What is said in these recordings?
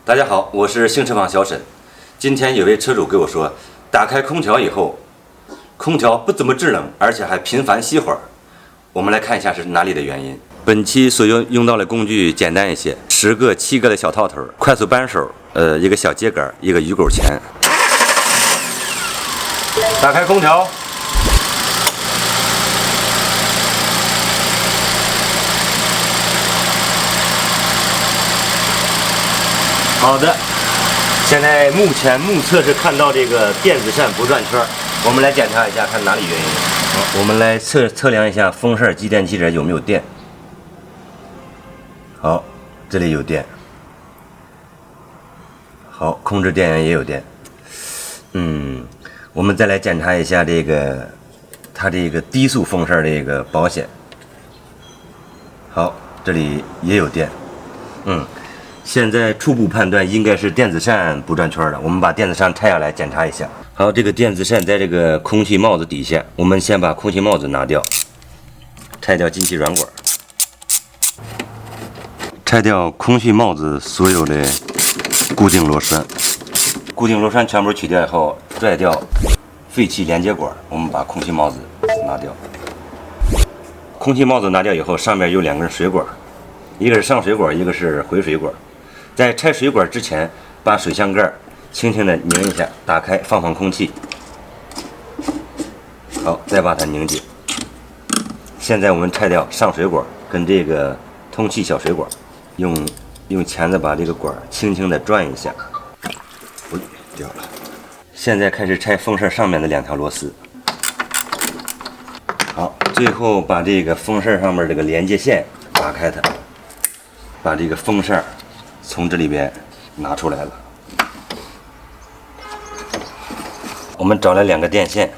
大家好，我是星车坊小沈。今天有位车主跟我说，打开空调以后，空调不怎么制冷，而且还频繁熄火。我们来看一下是哪里的原因。本期所用到的工具简单一些，10个、7个的小套头，快速扳手，一个小秸秆，一个鱼钩钳。打开空调。好的，现在目测是看到这个电子扇不转圈，我们来检查一下看哪里原因。好，我们来测量一下风扇继电器这有没有电。好，这里有电。好，控制电源也有电。我们再来检查一下这个它这个低速风扇这个保险。好，这里也有电。现在初步判断应该是电子扇不转圈了。我们把电子扇拆下来检查一下。好，这个电子扇在这个空气帽子底下，我们先把空气帽子拿掉，拆掉进气软管，拆掉空气帽子所有的固定螺栓。固定螺栓全部取掉以后，拽掉废气连接管，我们把空气帽子拿掉。空气帽子拿掉以后，上面有2根水管，一个是上水管，一个是回水管。在拆水管之前，把水箱盖轻轻的拧一下，打开放空气。好，再把它拧紧。现在我们拆掉上水管跟这个通气小水管，用钳子把这个管轻轻的转一下。掉了。现在开始拆风扇上面的2条螺丝。好，最后把这个风扇上面这个连接线打开它，把这个风扇从这里边拿出来了。我们找来2个电线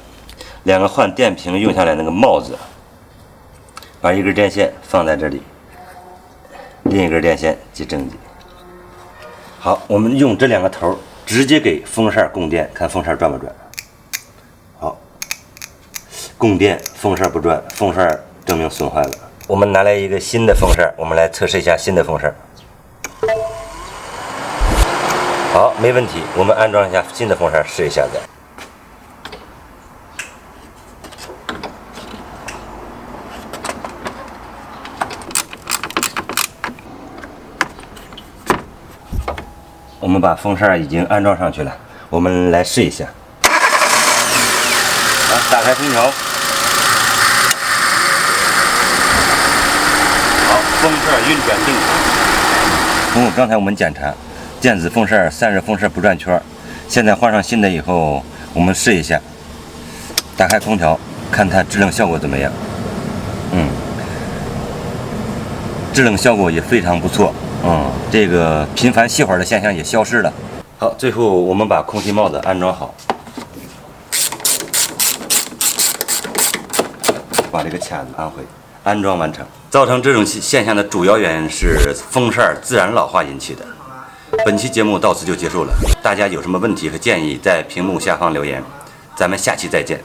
，2个换电瓶用下来那个帽子，把一根电线放在这里，另一根电线接正极。好，我们用这2个头直接给风扇供电，看风扇转不转。好，供电，风扇不转，风扇证明损坏了。我们拿来一个新的风扇，我们来测试一下新的风扇。好，没问题。我们安装一下新的风扇，试一下再。我们把风扇已经安装上去了，我们来试一下。好，打开空调。好，风扇运转正常。刚才我们检查。电子风扇、散热风扇不转圈，现在换上新的以后，我们试一下。打开空调，看它制冷效果怎么样？制冷效果也非常不错。这个频繁熄火的现象也消失了。好，最后我们把空气帽子安装好，把这个钳子安回，安装完成。造成这种现象的主要原因是风扇自然老化引起的。本期节目到此就结束了，大家有什么问题和建议，在屏幕下方留言，咱们下期再见。